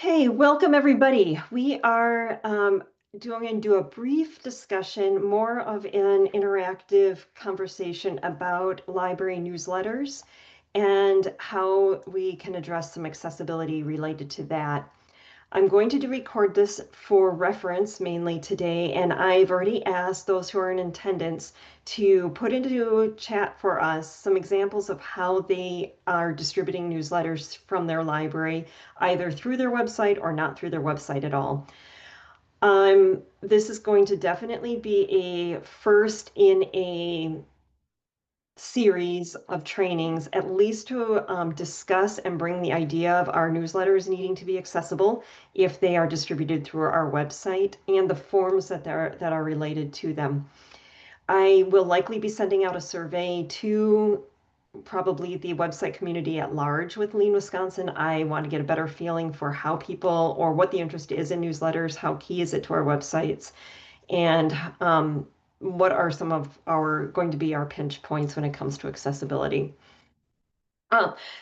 Okay, welcome everybody. We are going to do a brief discussion, more of an interactive conversation about library newsletters and how we can address some accessibility related to that. I'm going to record this for reference mainly today, and I've already asked those who are in attendance to put into chat for us some examples of how they are distributing newsletters from their library, either through their website or not through their website at all. This is going to definitely be a first in a series of trainings, at least to discuss and bring the idea of our newsletters needing to be accessible if they are distributed through our website and the forms that are related to them. I will likely be sending out a survey to probably the website community at large with Lean Wisconsin. I want to get a better feeling for how people or what the interest is in newsletters, how key is it to our websites, and what are some of our going to be our pinch points when it comes to accessibility.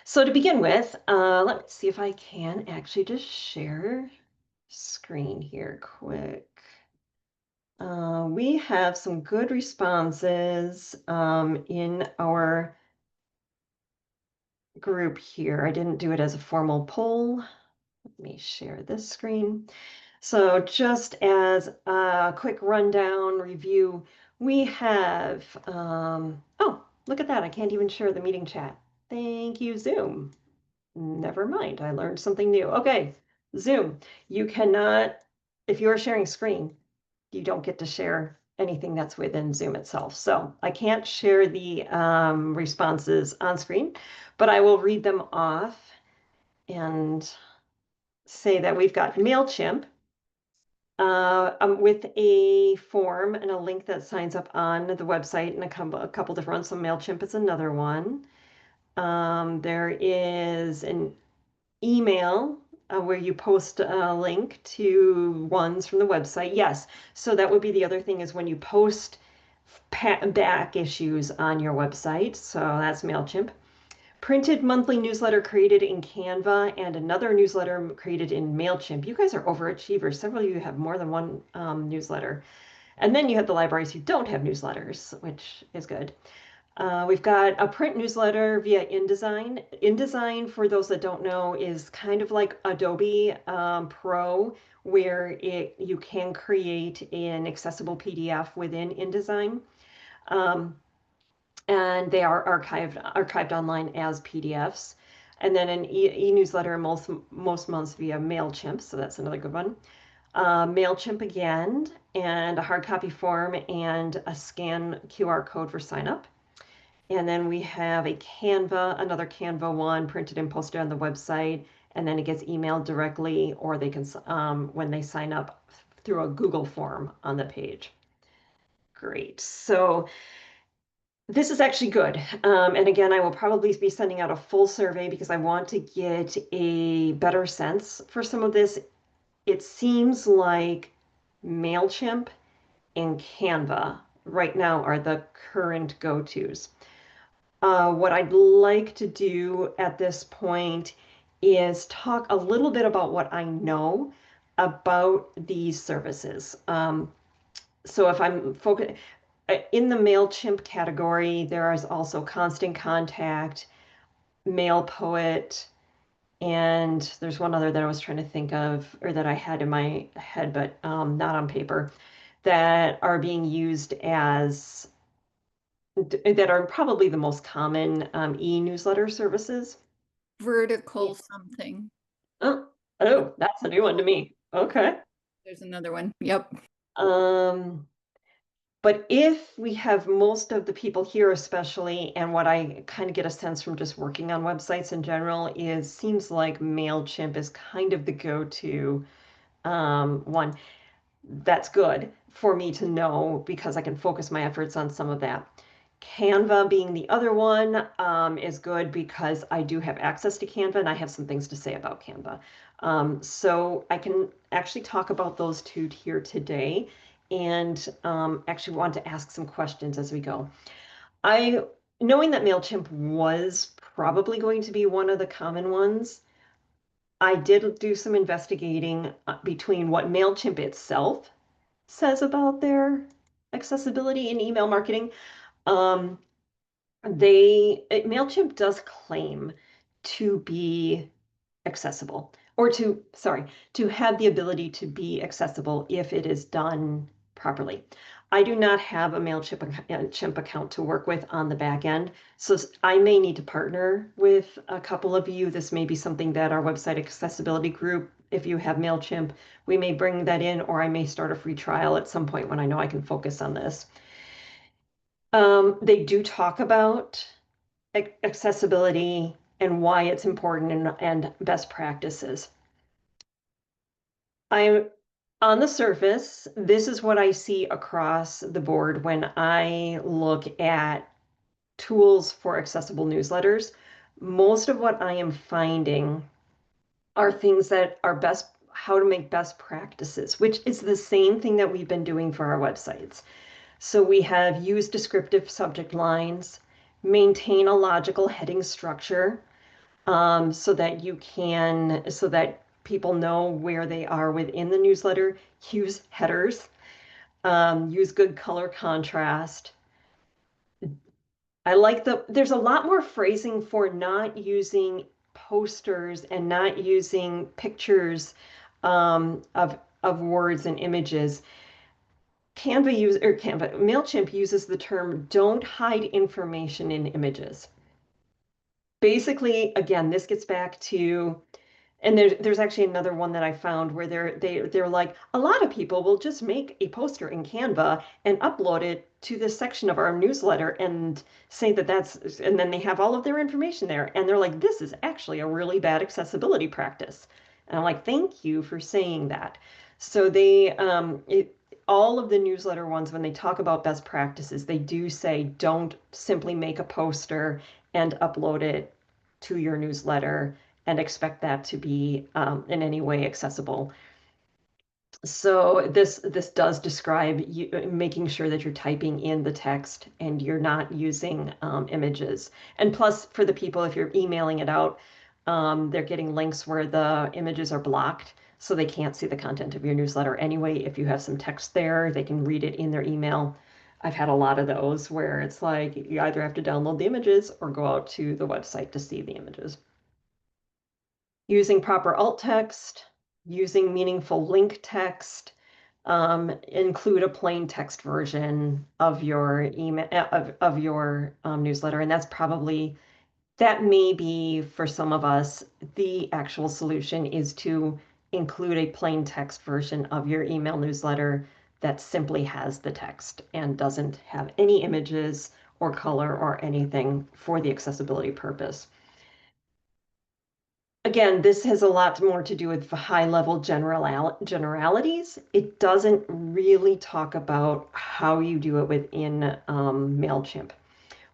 So to begin with, let me see if I can actually just share screen here quick. We have some good responses in our group here. I didn't do it as a formal poll. Let me share this screen. So just as a quick rundown review, we have, oh, look at that. I can't even share the meeting chat. Thank you, Zoom. Never mind. I learned something new. Okay, Zoom, you cannot, if you are sharing screen, you don't get to share anything that's within Zoom itself. So I can't share the responses on screen, but I will read them off and say that we've got MailChimp with a form and a link that signs up on the website and a couple different ones. So MailChimp is another one. There is an email where you post a link to ones from the website. Yes. So that would be the other thing is when you post back issues on your website. So that's MailChimp. Printed monthly newsletter created in Canva and another newsletter created in MailChimp. You guys are overachievers. Several of you have more than one newsletter. And then you have the libraries who don't have newsletters, which is good. We've got a print newsletter via InDesign. InDesign, for those that don't know, is kind of like Adobe Pro, where you can create an accessible PDF within InDesign. And they are archived online as PDFs. And then an e-newsletter most months via MailChimp, so that's another good one. MailChimp again, and a hard copy form and a scan QR code for sign up. And then we have a Canva, another Canva one printed and posted on the website, and then it gets emailed directly, or they can, when they sign up through a Google form on the page. Great. So this is actually good. And again, I will probably be sending out a full survey because I want to get a better sense for some of this. It seems like MailChimp and Canva right now are the current go-tos. What I'd like to do at this point is talk a little bit about what I know about these services. So if I'm focused in the MailChimp category, there is also Constant Contact, MailPoet, and there's one other that I was trying to think of or that I had in my head, but not on paper, that are being used as that are probably the most common e-newsletter services. Vertical something. Oh, that's a new one to me. Okay. There's another one. Yep. But if we have most of the people here, especially, and what I kind of get a sense from just working on websites in general is seems like MailChimp is kind of the go-to one. That's good for me to know because I can focus my efforts on some of that. Canva being the other one is good because I do have access to Canva and I have some things to say about Canva. So I can actually talk about those two here today and actually want to ask some questions as we go. Knowing that MailChimp was probably going to be one of the common ones, I did do some investigating between what MailChimp itself says about their accessibility in email marketing. Um, MailChimp does claim to be accessible or to have the ability to be accessible if it is done properly. I do not have a MailChimp account to work with on the back end, so I may need to partner with a couple of you. This may be something that our website accessibility group, if you have MailChimp, we may bring that in, or I may start a free trial at some point when I know I can focus on this. They do talk about accessibility and why it's important and best practices. I'm on the surface, this is what I see across the board when I look at tools for accessible newsletters. Most of what I am finding are things that are how to make best practices, which is the same thing that we've been doing for our websites. So we have used descriptive subject lines, maintain a logical heading structure, so that people know where they are within the newsletter. Use headers, use good color contrast. There's a lot more phrasing for not using posters and not using pictures of words and images. MailChimp uses the term "don't hide information in images." Basically, again, this gets back to, and there's actually another one that I found where they're like, a lot of people will just make a poster in Canva and upload it to this section of our newsletter and say and then they have all of their information there, and they're like, this is actually a really bad accessibility practice. And I'm like, thank you for saying that. So all of the newsletter ones, when they talk about best practices, they do say don't simply make a poster and upload it to your newsletter and expect that to be in any way accessible. So this does describe making sure that you're typing in the text and you're not using images. And plus, for the people, if you're emailing it out, they're getting links where the images are blocked, so they can't see the content of your newsletter anyway. If you have some text there, they can read it in their email. I've had a lot of those where it's like you either have to download the images or go out to the website to see the images. Using proper alt text, using meaningful link text, include a plain text version of your email of your newsletter, and that may be for some of us the actual solution is to include a plain text version of your email newsletter that simply has the text and doesn't have any images or color or anything for the accessibility purpose. Again, this has a lot more to do with high-level generalities. It doesn't really talk about how you do it within MailChimp.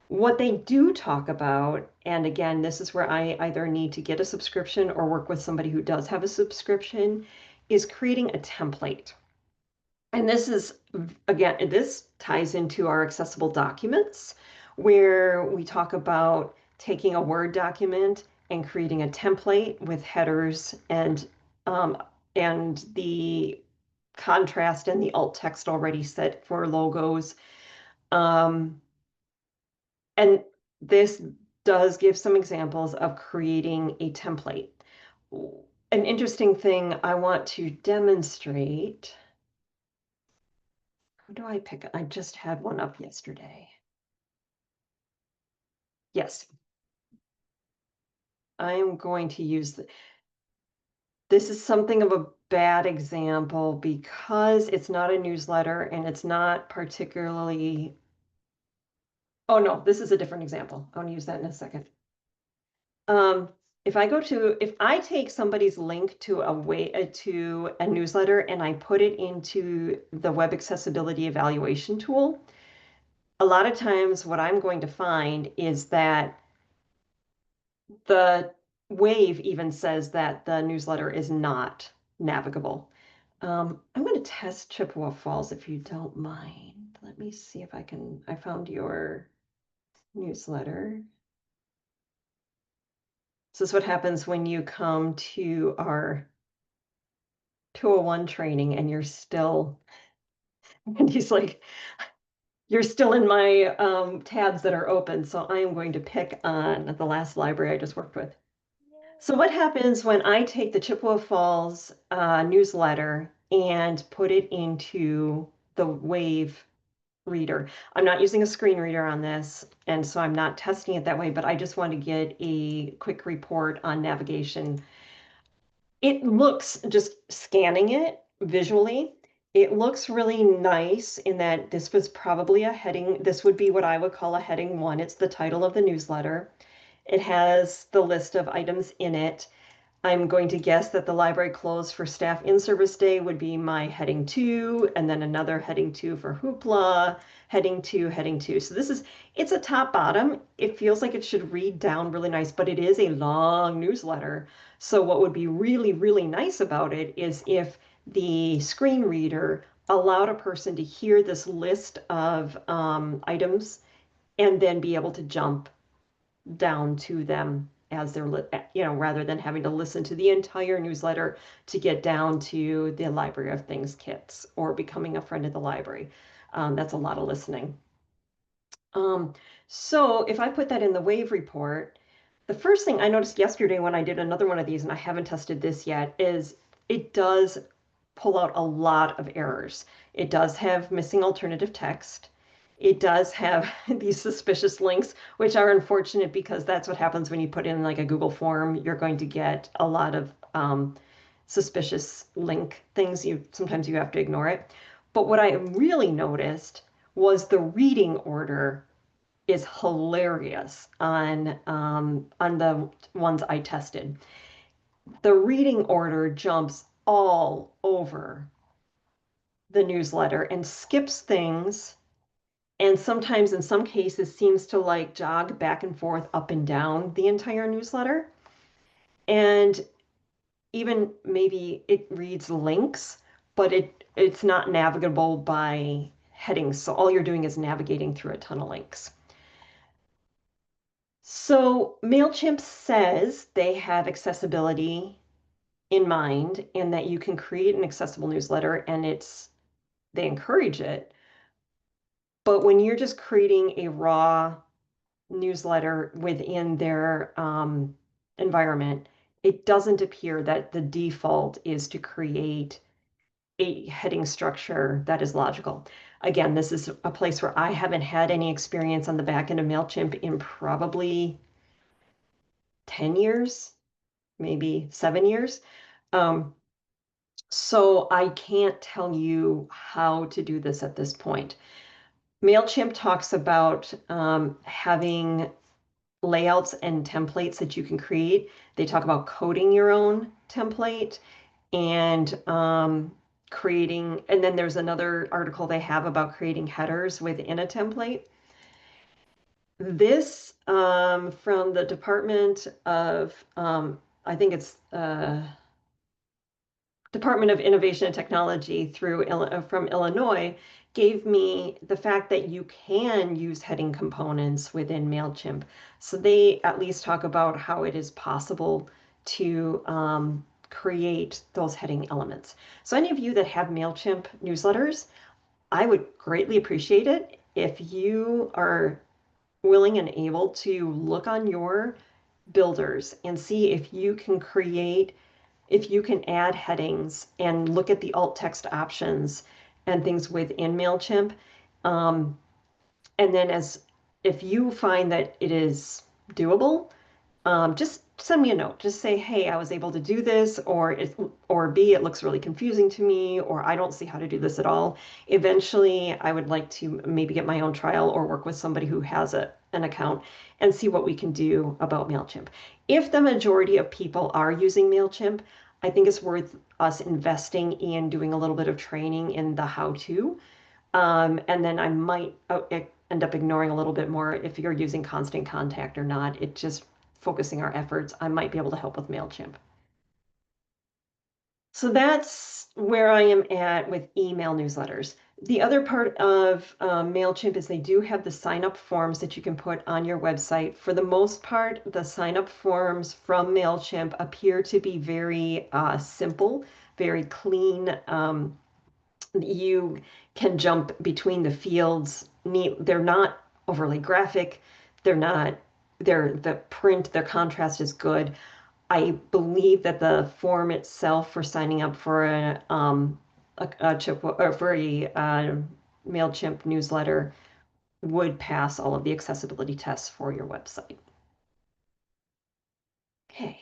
What they do talk about, and again, this is where I either need to get a subscription or work with somebody who does have a subscription, is creating a template. And this ties into our accessible documents, where we talk about taking a Word document and creating a template with headers and the contrast and the alt text already set for logos. And this does give some examples of creating a template. An interesting thing I want to demonstrate. How do I pick it? I just had one up yesterday. Yes, I am going to use this is something of a bad example because it's not a newsletter and it's not particularly. Oh no, this is a different example. I want to use that in a second. If I take somebody's link to a newsletter and I put it into the web accessibility evaluation tool, a lot of times what I'm going to find is that the Wave even says that the newsletter is not navigable. I'm going to test Chippewa Falls if you don't mind. Let me see if I found your newsletter. So this is what happens when you come to our 201 training and you're still, and he's like, you're still in my tabs that are open. So I am going to pick on the last library I just worked with. So what happens when I take the Chippewa Falls newsletter and put it into the Wave reader? I'm not using a screen reader on this, and so I'm not testing it that way, but I just want to get a quick report on navigation. It looks, just scanning it visually, it looks really nice in that this was probably a heading. This would be what I would call a heading 1. It's the title of the newsletter. It has the list of items in it. I'm going to guess that the library closed for staff in-service day would be my heading 2, and then another heading 2 for hoopla, heading 2, heading 2. So it's a top bottom. It feels like it should read down really nice, but it is a long newsletter. So what would be really, really nice about it is if the screen reader allowed a person to hear this list of items and then be able to jump down to them as they're, rather than having to listen to the entire newsletter to get down to the Library of Things kits or becoming a friend of the library. That's a lot of listening. Um, so if I put that in the Wave report, the first thing I noticed yesterday when I did another one of these, and I haven't tested this yet, is it does pull out a lot of errors. It does have missing alternative text. It does have these suspicious links, which are unfortunate because that's what happens when you put in like a Google form. You're going to get a lot of suspicious link things. Sometimes you have to ignore it. But what I really noticed was the reading order is hilarious on the ones I tested. The reading order jumps all over the newsletter and skips things, and sometimes in some cases seems to like jog back and forth up and down the entire newsletter. And even maybe it reads links, but it's not navigable by headings. So all you're doing is navigating through a ton of links. So MailChimp says they have accessibility in mind and that you can create an accessible newsletter, and they encourage it. But when you're just creating a raw newsletter within their environment, it doesn't appear that the default is to create a heading structure that is logical. Again, this is a place where I haven't had any experience on the back end of MailChimp in probably 10 years, maybe 7 years. Um, so I can't tell you how to do this at this point. MailChimp talks about having layouts and templates that you can create. They talk about coding your own template and creating, and then there's another article they have about creating headers within a template. This from the Department of, I think it's Department of Innovation and Technology from Illinois, gave me the fact that you can use heading components within MailChimp. So they at least talk about how it is possible to create those heading elements. So any of you that have MailChimp newsletters, I would greatly appreciate it if you are willing and able to look on your builders and see if you can add headings and look at the alt text options and things within MailChimp. And then if you find that it is doable, just send me a note. Just say, hey, I was able to do this, or B, it looks really confusing to me, or I don't see how to do this at all. Eventually, I would like to maybe get my own trial or work with somebody who has an account and see what we can do about MailChimp. If the majority of people are using MailChimp, I think it's worth us investing in doing a little bit of training in the how-to. And then I might end up ignoring a little bit more if you're using Constant Contact or not. It just focusing our efforts. I might be able to help with MailChimp. So that's where I am at with email newsletters. The other part of MailChimp is they do have the sign up forms that you can put on your website. For the most part, the sign up forms from MailChimp appear to be very simple, very clean. You can jump between the fields neat. They're not overly graphic. They're not, the print, their contrast is good. I believe that the form itself for signing up for a chip or for a MailChimp newsletter would pass all of the accessibility tests for your website. Okay,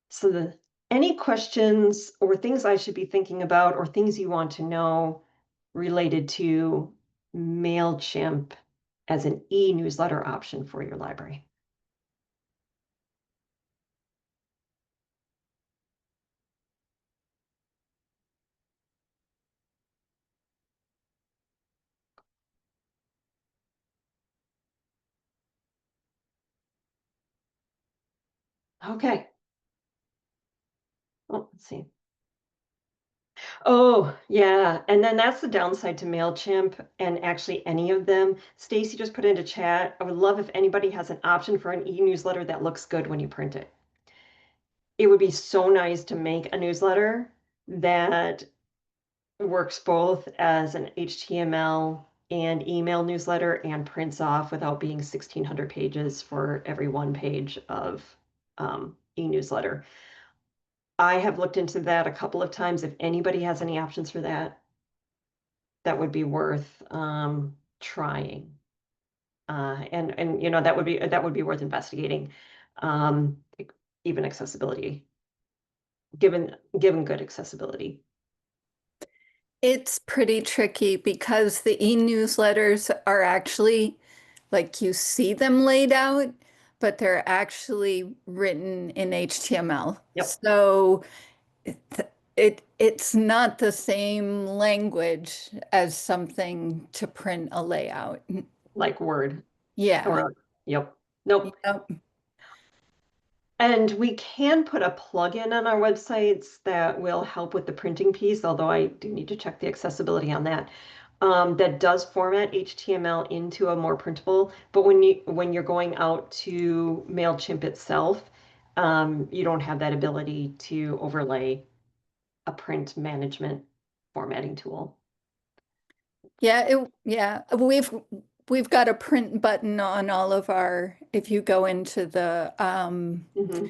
so any questions or things I should be thinking about or things you want to know related to MailChimp as an e-newsletter option for your library? Okay. Oh, let's see. Oh, yeah. And then that's the downside to MailChimp and actually any of them. Stacy just put into chat. I would love if anybody has an option for an e-newsletter that looks good when you print it. It would be so nice to make a newsletter that works both as an HTML and email newsletter and prints off without being 1,600 pages for every one page of e-newsletter. I have looked into that a couple of times. If anybody has any options for that, that would be worth trying. And you know that would be worth investigating. Um, even accessibility, given good accessibility. It's pretty tricky because the e-newsletters are actually like you see them laid out, but they're actually written in HTML. Yep, So it, it's not the same language as something to print a layout. like Word Yeah. or yep. Nope. Yep. And we can put a plugin on our websites that will help with the printing piece, although I do need to check the accessibility on that. That does format HTML into a more printable, but when you're going out to MailChimp itself, you don't have that ability to overlay a print management formatting tool. Yeah, we've got a print button on all of our, if you go into the Hmm.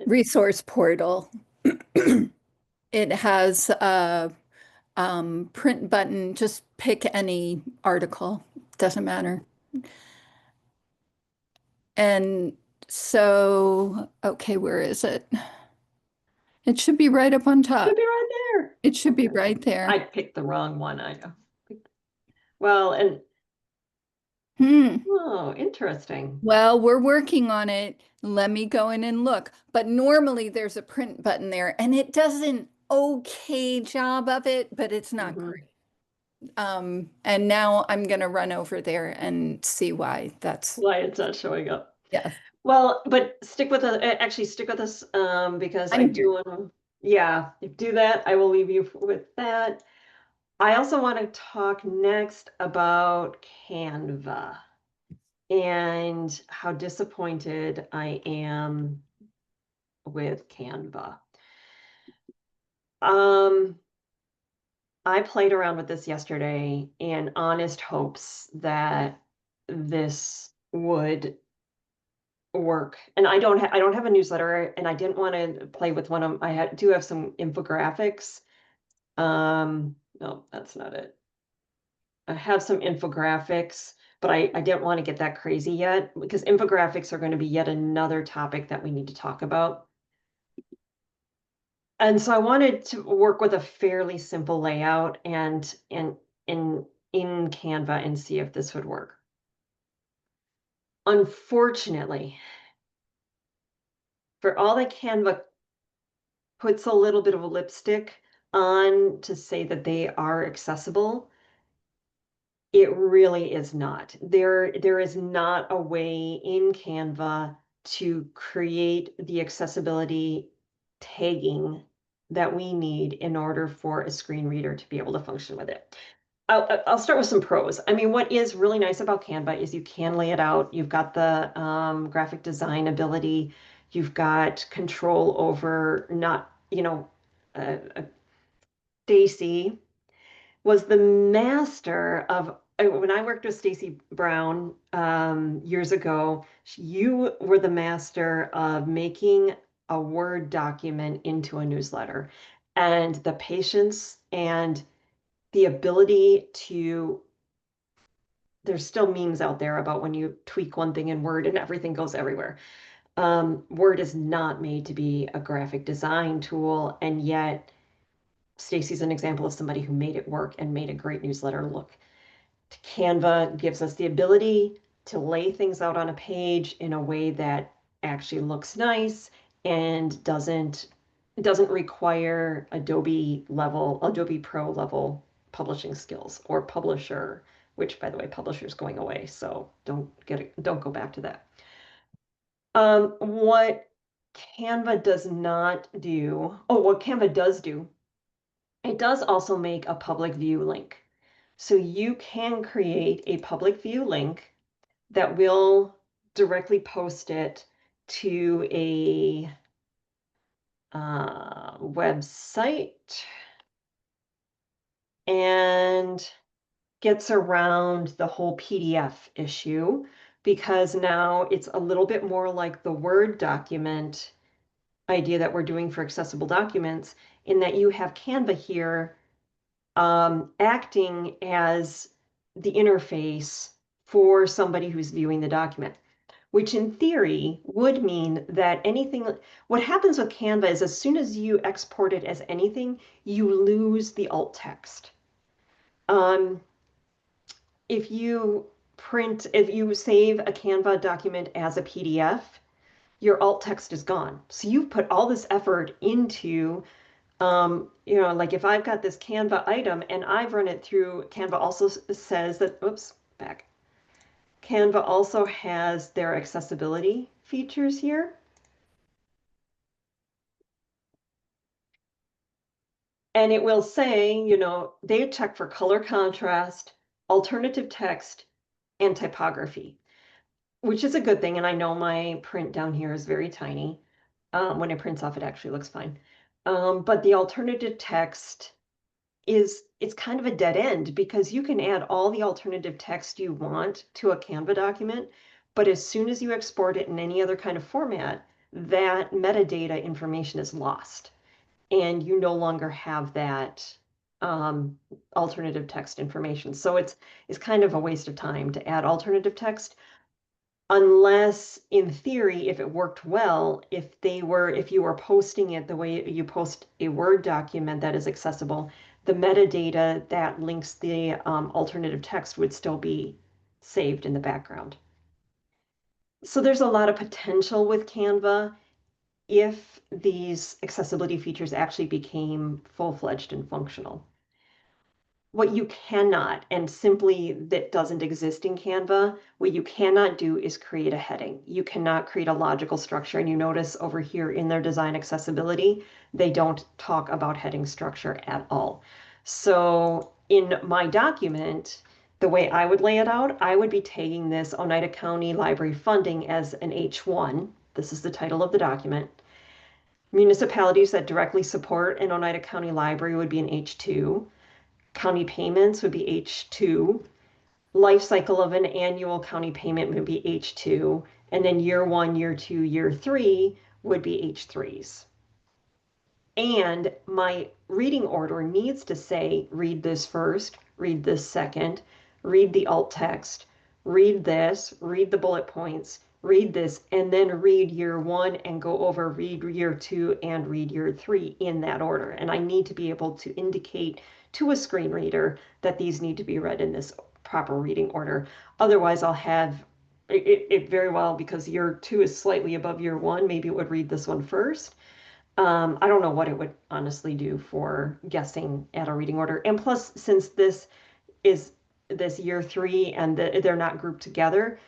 resource portal, it has a print button. Just pick any article, doesn't matter. And so, okay, where is it? It should be right up on Should top. be right there. It should be Okay. right I there. picked the wrong one. I know. Well, and Hmm. oh, interesting. Well, we're working on it. Let me go in and look. But normally there's a print button there and it does an okay job of it, but it's not Hmm. great. And now I'm gonna run over there and see why that's, Why it's not showing up. yes, Well, but stick with us, actually stick with us, because I I'm here. do want to, yeah, do that. I will leave you with that. I also want to talk next about Canva and how disappointed I am with Canva. Um, I played around with this yesterday in honest hopes that this would work. And I don't have a newsletter and I didn't want to play with one of do have some infographics. No, that's not it. I have some infographics, but I didn't want to get that crazy yet because infographics are going to be yet another topic that we need to talk about. And so I wanted to work with a fairly simple layout and in Canva and see if this would work. Unfortunately, for all that Canva puts a little bit of a lipstick on to say that they are accessible, it really is not. There is not a way in Canva to create the accessibility tagging that we need in order for a screen reader to be able to function with it. I'll start with some pros. I mean, what is really nice about Canva is you can lay it out. You've got the graphic design ability. You've got control over not, Stacy was the master of, when I worked with Stacy Brown years ago, you were the master of making a Word document into a newsletter. And the patience and the ability to, there's still memes out there about when you tweak one thing in Word and everything goes everywhere. Word is not made to be a graphic design tool, and yet Stacy's an example of somebody who made it work and made a great newsletter look. Canva gives us the ability to lay things out on a page in a way that actually looks nice and doesn't require Adobe Pro level publishing skills or Publisher, which by the way, Publisher is going away, so don't go back to that. What Canva does not do, what Canva does do, it does also make a public view link. So you can create a public view link that will directly post it to a website and gets around the whole PDF issue, because now it's a little bit more like the Word document idea that we're doing for accessible documents, in that you have Canva here acting as the interface for somebody who's viewing the document, which in theory would mean that what happens with Canva is as soon as you export it as anything, you lose the alt text. If you save a Canva document as a PDF, your alt text is gone. So you've put all this effort into, like if I've got this Canva item and I've run it through, Canva also says that, Canva also has their accessibility features here. And it will say, they check for color contrast, alternative text, and typography, which is a good thing. And I know my print down here is very tiny. When it prints off, it actually looks fine. But the alternative text it's kind of a dead end, because you can add all the alternative text you want to a Canva document, but as soon as you export it in any other kind of format, that metadata information is lost, and you no longer have that alternative text information. So it's kind of a waste of time to add alternative text, unless in theory, if it worked well, if you were posting it the way you post a Word document that is accessible, the metadata that links the alternative text would still be saved in the background. So there's a lot of potential with Canva if these accessibility features actually became full-fledged and functional. What you cannot, and simply that doesn't exist in Canva, what you cannot do is create a heading. You cannot create a logical structure. And you notice over here in their design accessibility, they don't talk about heading structure at all. So in my document, the way I would lay it out, I would be tagging this Oneida County Library funding as an H1. This is the title of the document. Municipalities that directly support an Oneida County Library would be an H2. County payments would be H2. Life cycle of an annual county payment would be H2. And then year 1, year 2, year 3 would be H3s. And my reading order needs to say, read this first, read this second, read the alt text, read this, read the bullet points, read this, and then read year 1 and go over, read year 2 and read year 3 in that order. And I need to be able to indicate to a screen reader that these need to be read in this proper reading order. Otherwise, I'll have it very well, because year 2 is slightly above year 1. Maybe it would read this one first. I don't know what it would honestly do for guessing at a reading order. And plus, since this is this year 3 and they're not grouped together,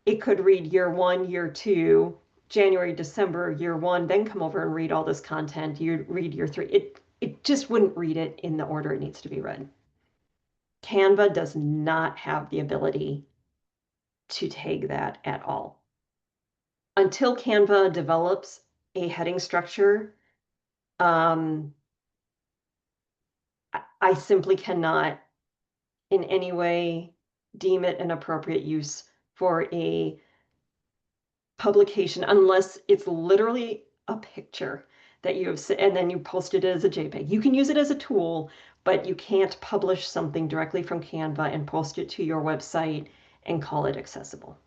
it could read year 1, year 2, January, December, year one, then come over and read all this content. You read year three. It just wouldn't read it in the order it needs to be read. Canva does not have the ability to tag that at all. Until Canva develops a heading structure, I simply cannot in any way deem it an appropriate use for a publication unless it's literally a picture that you have and then you post it as a JPEG. You can use it as a tool, but you can't publish something directly from Canva and post it to your website and call it accessible.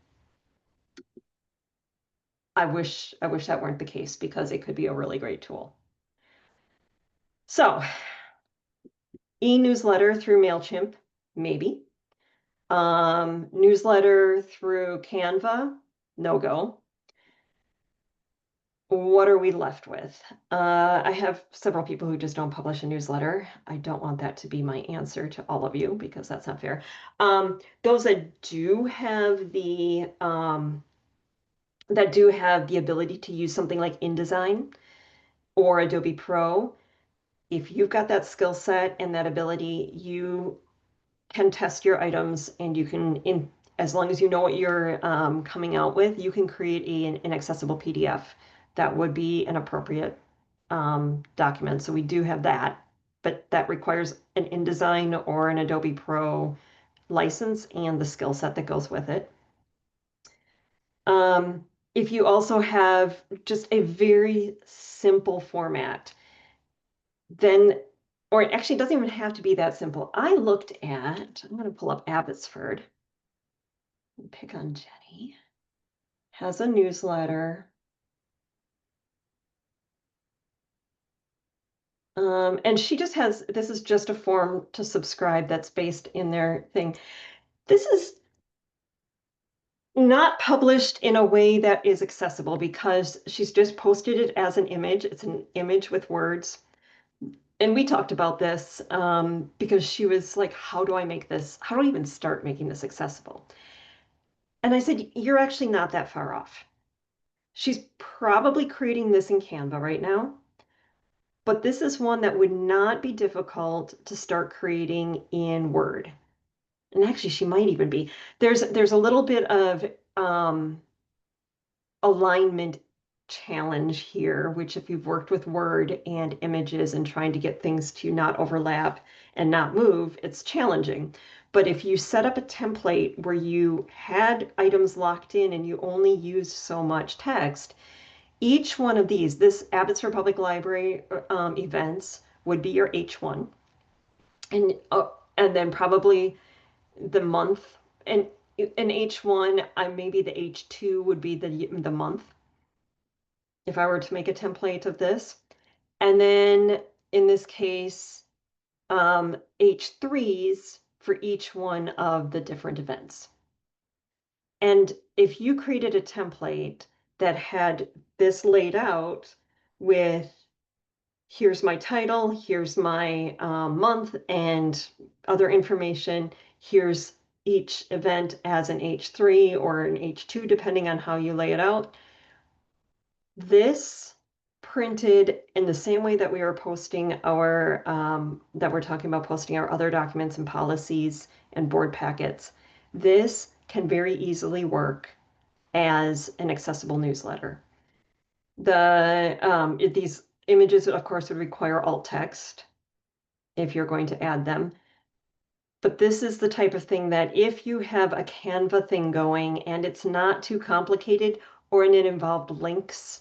I wish that weren't the case because it could be a really great tool. So, e-newsletter through MailChimp, maybe. Newsletter through Canva, no go. What are we left with? I have several people who just don't publish a newsletter. I don't want that to be my answer to all of you because that's not fair. Those that do have the ability to use something like InDesign or Adobe Pro, if you've got that skill set and that ability, you can test your items and you can, as long as you know what you're coming out with, you can create an accessible PDF that would be an appropriate document. So we do have that, but that requires an InDesign or an Adobe Pro license and the skill set that goes with it. If you also have just a very simple format, then, or it actually doesn't even have to be that simple. I looked at, I'm going to pull up Abbotsford and pick on Jenny, has a newsletter. And she just has, this is just a form to subscribe that's based in their thing. This is not published in a way that is accessible because she's just posted it as an image. It's an image with words. And we talked about this because she was like, how do I make this? How do I even start making this accessible? And I said, you're actually not that far off. She's probably creating this in Canva right now, but this is one that would not be difficult to start creating in Word. And actually, she might even be. There's a little bit of alignment challenge here, which if you've worked with Word and images and trying to get things to not overlap and not move, it's challenging. But if you set up a template where you had items locked in and you only used so much text, each one of these, this Abbotsford Public Library events would be your H1. And then probably the month and an H1, maybe the H2 would be the month if I were to make a template of this. And then in this case, H3s for each one of the different events. And if you created a template that had this laid out with here's my title, here's my month and other information, here's each event as an H3 or an H2, depending on how you lay it out. This printed in the same way that we are posting our, that we're talking about posting our other documents and policies and board packets, this can very easily work as an accessible newsletter. These images, of course, would require alt text if you're going to add them. But this is the type of thing that if you have a Canva thing going and it's not too complicated or it involved links.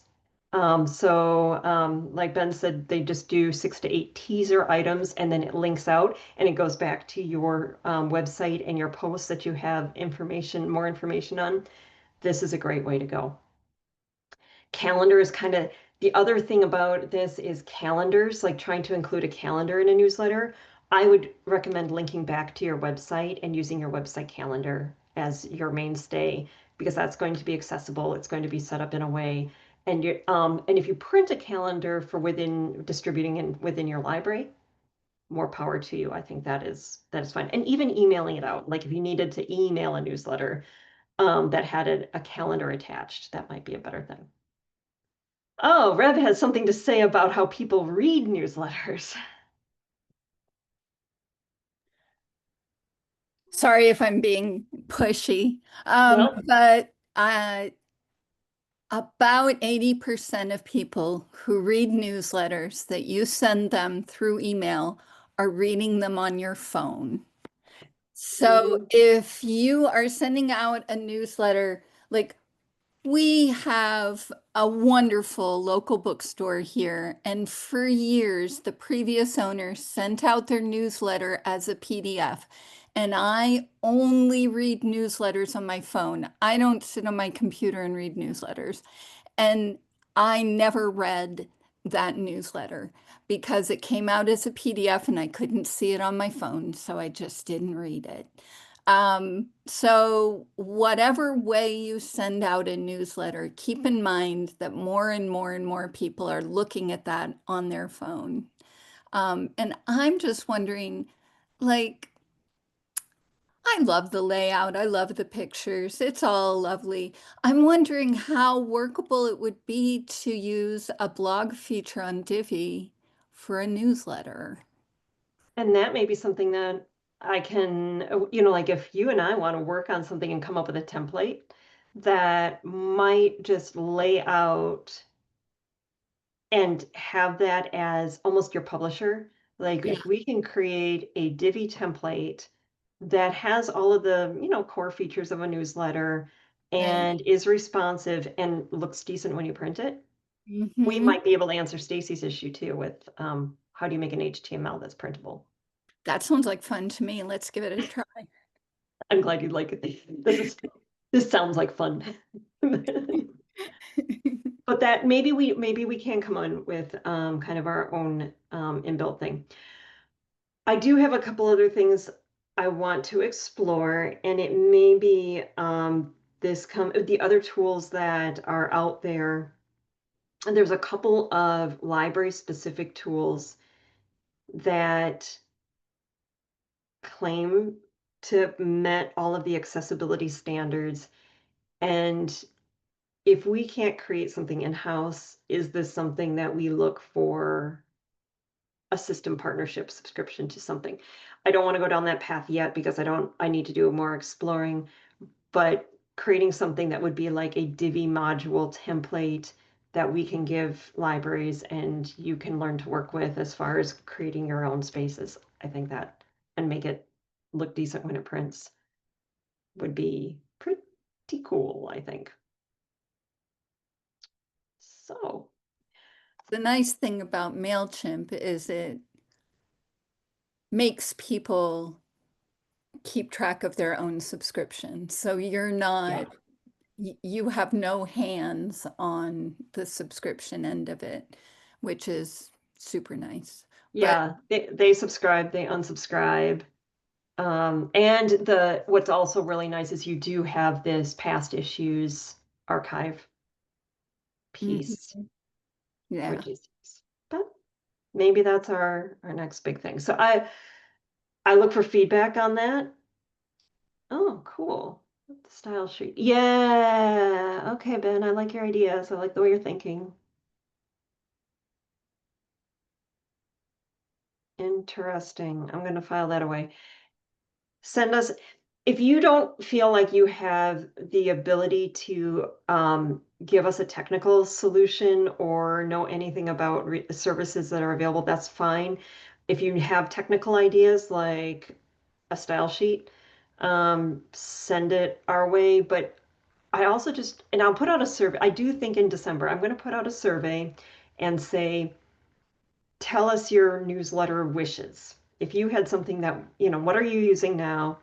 Like Ben said, they just do 6 to 8 teaser items and then it links out and it goes back to your website and your posts that you have more information on. This is a great way to go. Calendar is kind of the other thing about this is calendars, like trying to include a calendar in a newsletter. I would recommend linking back to your website and using your website calendar as your mainstay because that's going to be accessible. It's going to be set up in a way. And if you print a calendar for distributing within your library, more power to you. I think that is fine. And even emailing it out, like if you needed to email a newsletter that had a calendar attached, that might be a better thing. Oh, Rev has something to say about how people read newsletters. Sorry if I'm being pushy, Well, but about 80% of people who read newsletters that you send them through email are reading them on your phone. So mhm. if you are sending out a newsletter, like we have a wonderful local bookstore here, and for years, the previous owner sent out their newsletter as a PDF. And I only read newsletters on my phone. I don't sit on my computer and read newsletters. And I never read that newsletter because it came out as a PDF and I couldn't see it on my phone, so I just didn't read it. So whatever way you send out a newsletter, keep in mind that more and more and more people are looking at that on their phone. And I'm just wondering, like, I love the layout. I love the pictures. It's all lovely. I'm wondering how workable it would be to use a blog feature on Divi for a newsletter. And that may be something that I can, like if you and I want to work on something and come up with a template that might just lay out and have that as almost your publisher. Like Yeah. if we can create a Divi template that has all of the, core features of a newsletter Right. and is responsive and looks decent when you print it, we Hmm. might be able to answer Stacy's issue too with how do you make an HTML that's printable? That sounds like fun to me. Let's give it a try. I'm glad you like it. This sounds like fun. But that maybe we can come on with kind of our own inbuilt thing. I do have a couple other things I want to explore, and it may be the other tools that are out there. And there's a couple of library specific tools that claim to met all of the accessibility standards. And if we can't create something in-house, is this something that we look for a system partnership subscription to something? I don't want to go down that path yet because I need to do more exploring, but creating something that would be like a Divi module template that we can give libraries and you can learn to work with as far as creating your own spaces. I think that and make it look decent when it prints would be pretty cool, I think. So, The nice thing about MailChimp is it makes people keep track of their own subscription. So you're yeah. not, you have no hands on the subscription end of it, which is super nice. But Yeah, they subscribe, they unsubscribe. And what's also really nice is you do have this past issues archive piece, mhm, yeah, which is, but maybe that's our next big thing. So I look for feedback on that. Oh, cool. The style sheet. Yeah. Okay, Ben, I like your ideas. I like the way you're thinking. Interesting. I'm going to file that away. Send us, if you don't feel like you have the ability to give us a technical solution or know anything about services that are available, that's fine. If you have technical ideas like a style sheet, send it our way. But I also and I'll put out a survey. I do think in December, I'm going to put out a survey and say, tell us your newsletter wishes. If you had something that, what are you using now?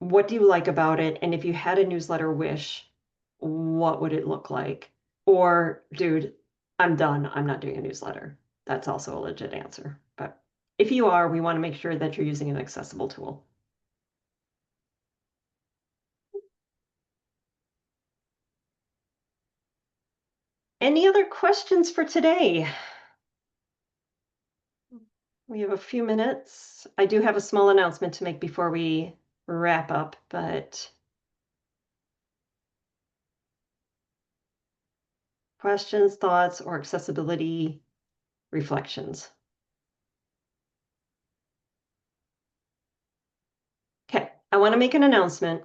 What do you like about it? And if you had a newsletter wish, what would it look like? Or, dude, I'm done. I'm not doing a newsletter. That's also a legit answer. But if you are, we want to make sure that you're using an accessible tool. Any other questions for today? We have a few minutes. I do have a small announcement to make before we wrap up, but questions, thoughts, or accessibility reflections? Okay, I want to make an announcement.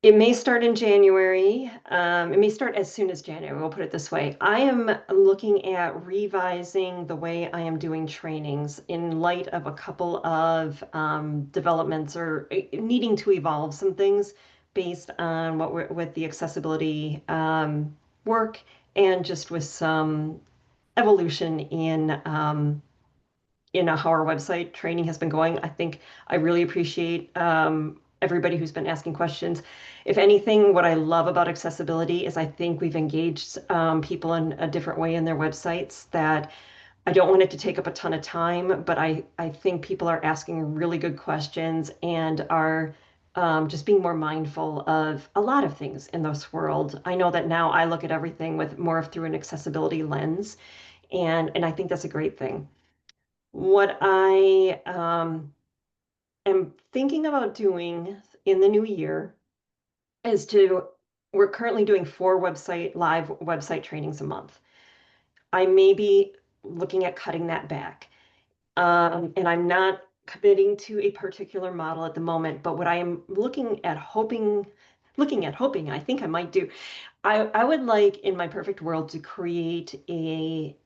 It may start in January. It may start as soon as January. We'll put it this way. I am looking at revising the way I am doing trainings in light of a couple of developments or needing to evolve some things based on what we're with the accessibility work and just with some evolution in how our website training has been going. I think I really appreciate everybody who's been asking questions. If anything, what I love about accessibility is I think we've engaged people in a different way in their websites that I don't want it to take up a ton of time, but I think people are asking really good questions and are just being more mindful of a lot of things in this world. I know that now I look at everything with more of through an accessibility lens, and I think that's a great thing. What I am thinking about doing in the new year is we're currently doing 4 live website trainings a month. I may be looking at cutting that back. And I'm not committing to a particular model at the moment, but what I am hoping, I think I might do, I would like in my perfect world to create a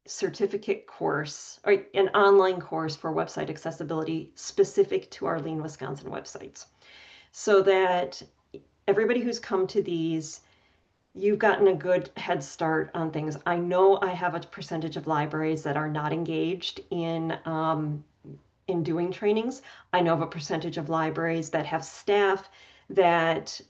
certificate course or an online course for website accessibility specific to our Lean Wisconsin websites so that everybody who's come to these, you've gotten a good head start on things. I know I have a percentage of libraries that are not engaged in doing trainings. I know of a percentage of libraries that have staff that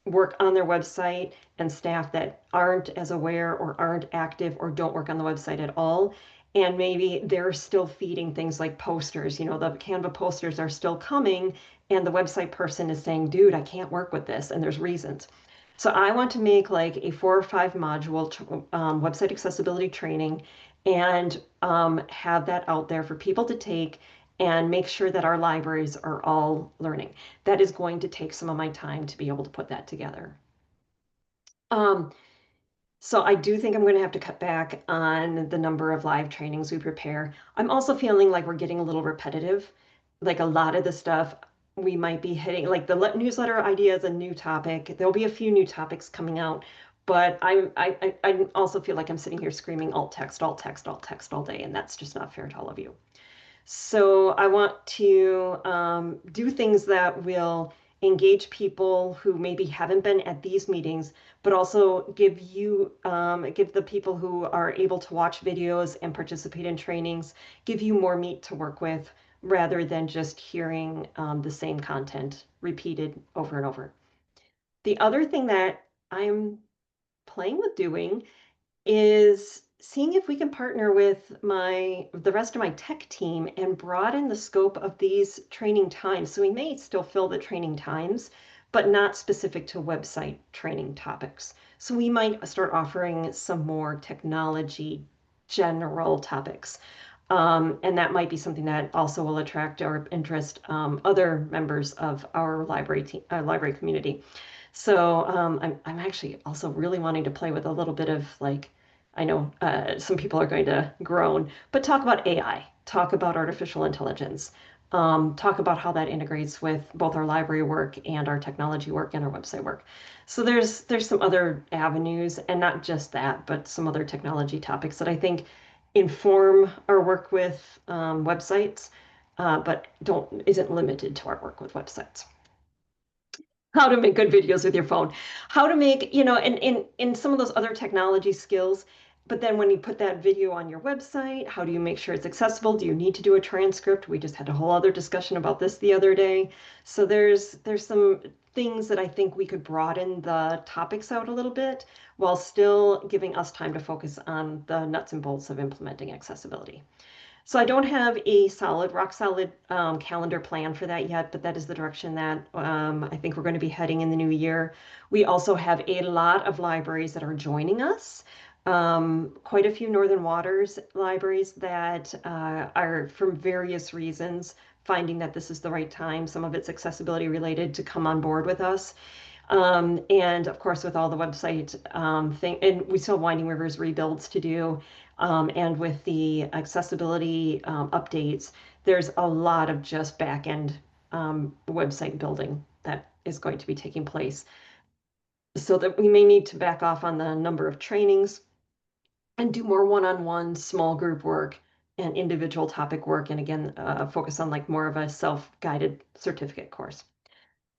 work on their website and staff that aren't as aware or aren't active or don't work on the website at all. And maybe they're still feeding things like posters. You know, the Canva posters are still coming, and the website person is saying, dude, I can't work with this. And there's reasons. So I want to make like a 4 or 5 module website accessibility training and have that out there for people to take and make sure that our libraries are all learning. That is going to take some of my time to be able to put that together. Um, so I do think I'm going to have to cut back on the number of live trainings we prepare. I'm also feeling like we're getting a little repetitive. Like a lot of the stuff we might be hitting, like the newsletter idea is a new topic. There'll be a few new topics coming out, but I also feel like I'm sitting here screaming alt text, alt text, alt text all day, and that's just not fair to all of you. So I want to do things that will engage people who maybe haven't been at these meetings, but also give the people who are able to watch videos and participate in trainings, give you more meat to work with rather than just hearing the same content repeated over and over. The other thing that I'm playing with doing is seeing if we can partner with the rest of my tech team and broaden the scope of these training times. So we may still fill the training times, but not specific to website training topics. So we might start offering some more technology general topics. And that might be something that also will attract or interest other members of our library community. So I'm actually also really wanting to play with a little bit of like, I know some people are going to groan, but talk about AI, talk about artificial intelligence, talk about how that integrates with both our library work and our technology work and our website work. So there's some other avenues, and not just that, but some other technology topics that I think inform our work with websites, but don't isn't limited to our work with websites. How to make good videos with your phone, how to make, and in some of those other technology skills. But then when you put that video on your website, how do you make sure it's accessible? Do you need to do a transcript? We just had a whole other discussion about this the other day. So there's some things that I think we could broaden the topics out a little bit while still giving us time to focus on the nuts and bolts of implementing accessibility. So I don't have a rock solid calendar plan for that yet, but that is the direction that I think we're going to be heading in the new year. We also have a lot of libraries that are joining us. Quite a few Northern Waters libraries that are, from various reasons, finding that this is the right time. Some of it's accessibility related to come on board with us. And of course, with all the website thing, and we still have Winding Rivers rebuilds to do, and with the accessibility updates, there's a lot of just back end website building that is going to be taking place. So that we may need to back off on the number of trainings and do more one-on-one small group work and individual topic work. And again, focus on like more of a self-guided certificate course.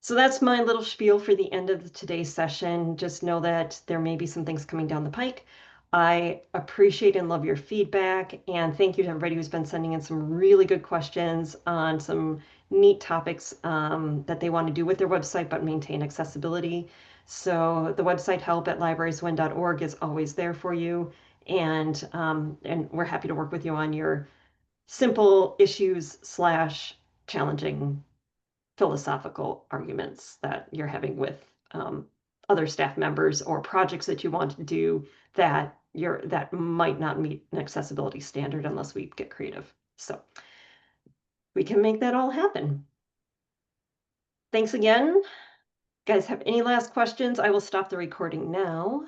So that's my little spiel for the end of today's session. Just know that there may be some things coming down the pike. I appreciate and love your feedback. And thank you to everybody who's been sending in some really good questions on some neat topics that they want to do with their website but maintain accessibility. So the website help at librarieswin.org is always there for you. And we're happy to work with you on your simple issues slash challenging philosophical arguments that you're having with other staff members or projects that you want to do that might not meet an accessibility standard unless we get creative. So we can make that all happen. Thanks again. Guys, have any last questions? I will stop the recording now.